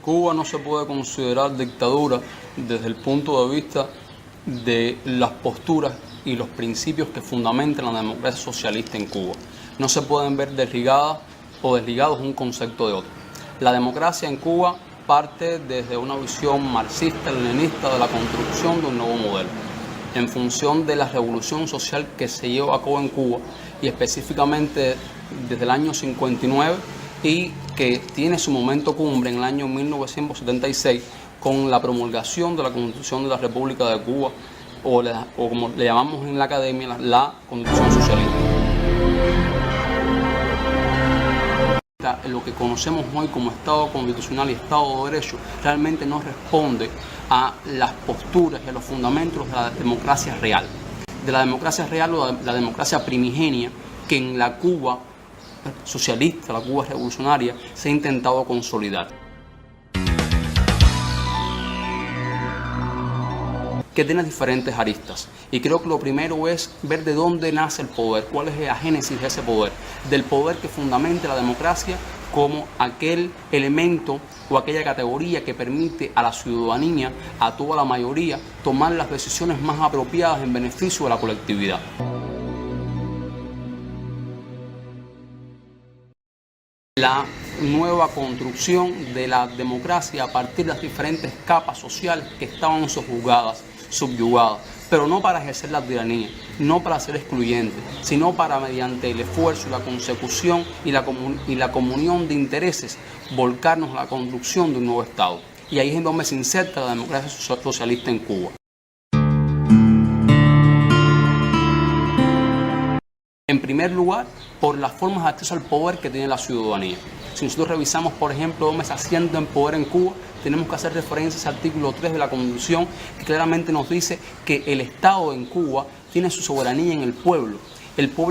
Cuba no se puede considerar dictadura desde el punto de vista de las posturas y los principios que fundamentan la democracia socialista en Cuba. No se pueden ver desligadas o desligados un concepto de otro. La democracia en Cuba parte desde una visión marxista-leninista de la construcción de un nuevo modelo, en función de la revolución social que se llevó a cabo en Cuba y específicamente desde el año 59 y que tiene su momento cumbre en el año 1976 con la promulgación de la Constitución de la República de Cuba o como le llamamos en la academia, la Constitución Socialista. Lo que conocemos hoy como Estado constitucional y Estado de Derecho realmente no responde a las posturas y a los fundamentos de la democracia real. De la democracia real o de la democracia primigenia que en la Cuba socialista, la Cuba revolucionaria, se ha intentado consolidar. Que tiene diferentes aristas. Y creo que lo primero es ver de dónde nace el poder, cuál es la génesis de ese poder, del poder que fundamenta la democracia como aquel elemento o aquella categoría que permite a la ciudadanía, a toda la mayoría, tomar las decisiones más apropiadas en beneficio de la colectividad. La nueva construcción de la democracia a partir de las diferentes capas sociales que estaban subyugadas, pero no para ejercer la tiranía, no para ser excluyentes, sino para mediante el esfuerzo, la consecución y la comunión de intereses, volcarnos a la construcción de un nuevo Estado. Y ahí es donde se inserta la democracia socialista en Cuba. En primer lugar, por las formas de acceso al poder que tiene la ciudadanía. Si nosotros revisamos, por ejemplo, dónde se asienta en poder en Cuba, tenemos que hacer referencia a ese artículo 3 de la Constitución, que claramente nos dice que el Estado en Cuba tiene su soberanía en el pueblo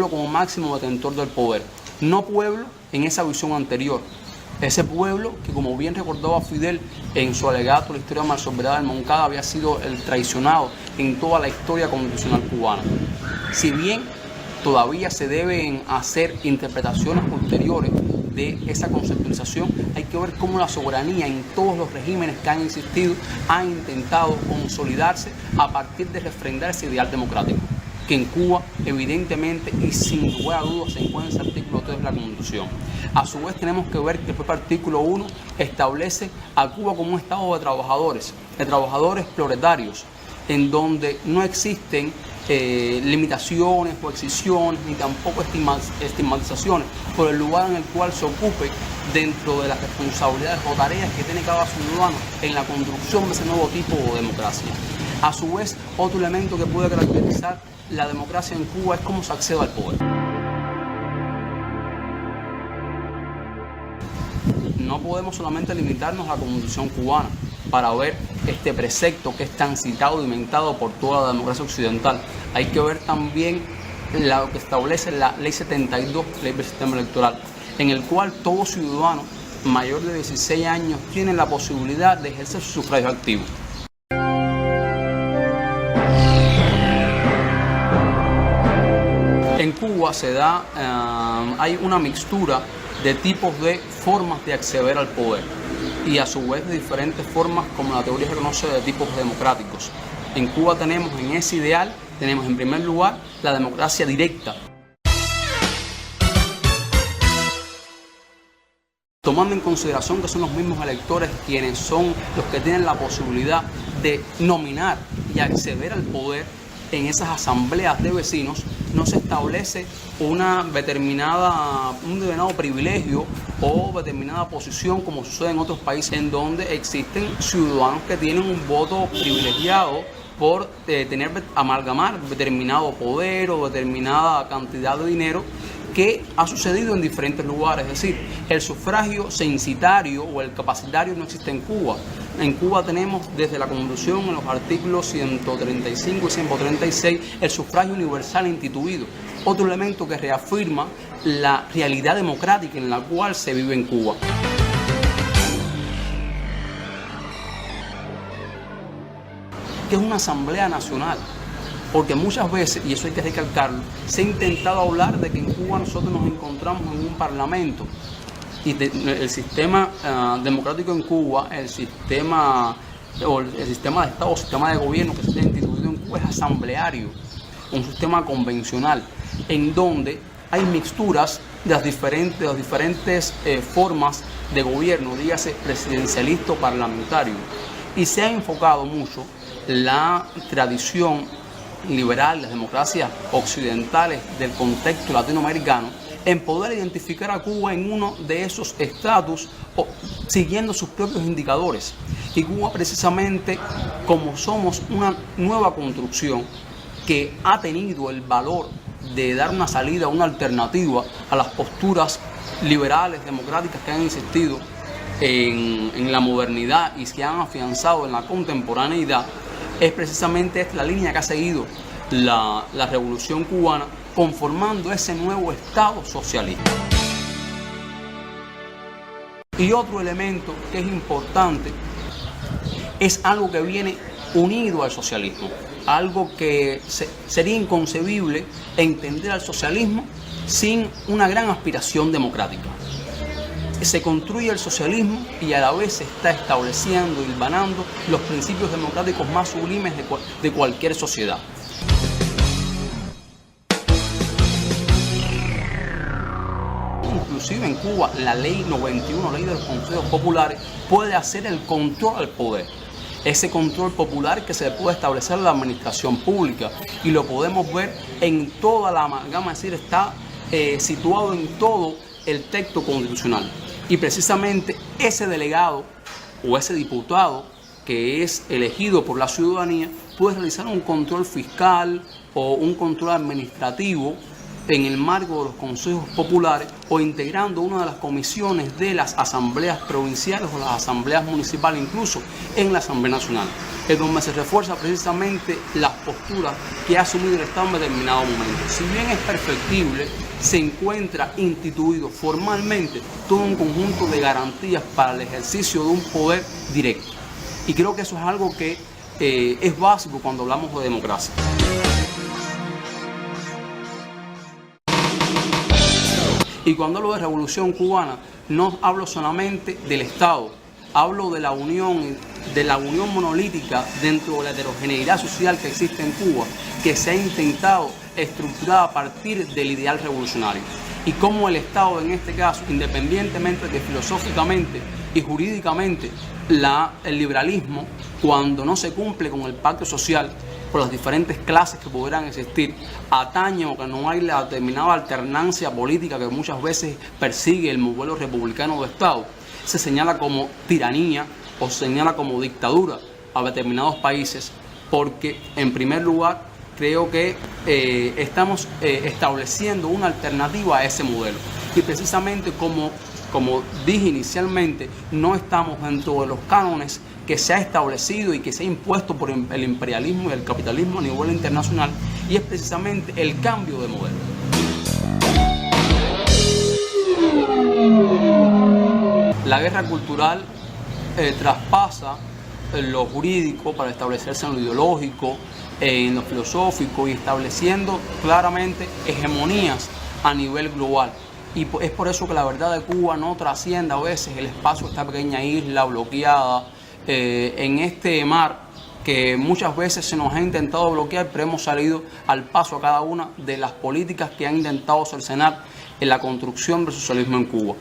como máximo detentor del poder. No pueblo en esa visión anterior. Ese pueblo que, como bien recordaba Fidel en su alegato La historia mal soberana del Moncada, había sido el traicionado en toda la historia constitucional cubana. Si bien todavía se deben hacer interpretaciones posteriores de esa conceptualización, hay que ver cómo la soberanía en todos los regímenes que han existido ha intentado consolidarse a partir de refrendar ese ideal democrático, que en Cuba evidentemente y sin lugar a dudas se encuentra en el artículo 3 de la Constitución. A su vez tenemos que ver que el propio artículo 1 establece a Cuba como un estado de trabajadores proletarios, en donde no existen limitaciones o excisiones, ni tampoco estigmatizaciones por el lugar en el cual se ocupe dentro de las responsabilidades o tareas que tiene cada ciudadano en la construcción de ese nuevo tipo de democracia. A su vez, otro elemento que puede caracterizar la democracia en Cuba es cómo se accede al poder. No podemos solamente limitarnos a la Constitución cubana para ver este precepto que es tan citado y mentado por toda la democracia occidental. Hay que ver también lo que establece la Ley 72, Ley del Sistema Electoral, en el cual todo ciudadano mayor de 16 años tiene la posibilidad de ejercer su sufragio activo. En Cuba hay una mixtura de tipos de formas de acceder al poder y a su vez de diferentes formas, como la teoría se conoce, de tipos democráticos. En Cuba tenemos en ese ideal, tenemos en primer lugar la democracia directa, tomando en consideración que son los mismos electores quienes son los que tienen la posibilidad de nominar y acceder al poder. En esas asambleas de vecinos no se establece un determinado privilegio o determinada posición como sucede en otros países en donde existen ciudadanos que tienen un voto privilegiado por amalgamar determinado poder o determinada cantidad de dinero, que ha sucedido en diferentes lugares. Es decir, el sufragio censitario o el capacitario no existe en Cuba. En Cuba tenemos desde la Constitución, en los artículos 135 y 136, el sufragio universal instituido, otro elemento que reafirma la realidad democrática en la cual se vive en Cuba. Que es una asamblea nacional, porque muchas veces, y eso hay que recalcarlo, se ha intentado hablar de que en Cuba nosotros nos encontramos en un parlamento, el sistema democrático en Cuba, el sistema de Estado, sistema de gobierno que se ha instituido en Cuba es asambleario, un sistema convencional, en donde hay mixturas de las diferentes formas de gobierno, dígase presidencialista o parlamentario, y se ha enfocado mucho la tradición liberal, las democracias occidentales del contexto latinoamericano, en poder identificar a Cuba en uno de esos estatus siguiendo sus propios indicadores. Y Cuba, precisamente, como somos una nueva construcción que ha tenido el valor de dar una salida, una alternativa a las posturas liberales, democráticas que han existido en la modernidad y que han afianzado en la contemporaneidad, es precisamente esta la línea que ha seguido la revolución cubana, conformando ese nuevo Estado socialista. Y otro elemento que es importante es algo que viene unido al socialismo, algo que sería inconcebible entender al socialismo sin una gran aspiración democrática. Se construye el socialismo y a la vez se está estableciendo y hilvanando los principios democráticos más sublimes de cualquier sociedad. Inclusive en Cuba la ley 91, ley de los consejos populares, puede hacer el control al poder. Ese control popular que se puede establecer en la administración pública, y lo podemos ver en toda la amalgama, es decir, está situado en todo el texto constitucional. Y precisamente ese delegado o ese diputado que es elegido por la ciudadanía puede realizar un control fiscal o un control administrativo en el marco de los consejos populares o integrando una de las comisiones de las asambleas provinciales o las asambleas municipales, incluso en la Asamblea Nacional, es donde se refuerza precisamente las posturas que ha asumido el Estado en determinado momento. Si bien es perfectible, se encuentra instituido formalmente todo un conjunto de garantías para el ejercicio de un poder directo. Y creo que eso es algo que es básico cuando hablamos de democracia. Y cuando hablo de revolución cubana, no hablo solamente del Estado, hablo de la unión monolítica dentro de la heterogeneidad social que existe en Cuba, que se ha intentado estructurar a partir del ideal revolucionario. Y cómo el Estado, en este caso, independientemente de que filosóficamente y jurídicamente el liberalismo, cuando no se cumple con el pacto social, por las diferentes clases que pudieran existir, atañe o que no hay la determinada alternancia política que muchas veces persigue el modelo republicano de Estado, se señala como tiranía o se señala como dictadura a determinados países, porque en primer lugar creo que estamos estableciendo una alternativa a ese modelo. Y precisamente como dije inicialmente, no estamos dentro de los cánones que se ha establecido y que se ha impuesto por el imperialismo y el capitalismo a nivel internacional, y es precisamente el cambio de modelo. La guerra cultural traspasa lo jurídico para establecerse en lo ideológico, en lo filosófico, y estableciendo claramente hegemonías a nivel global. Y es por eso que la verdad de Cuba no trasciende a veces el espacio de esta pequeña isla bloqueada en este mar que muchas veces se nos ha intentado bloquear, pero hemos salido al paso a cada una de las políticas que han intentado cercenar en la construcción del socialismo en Cuba.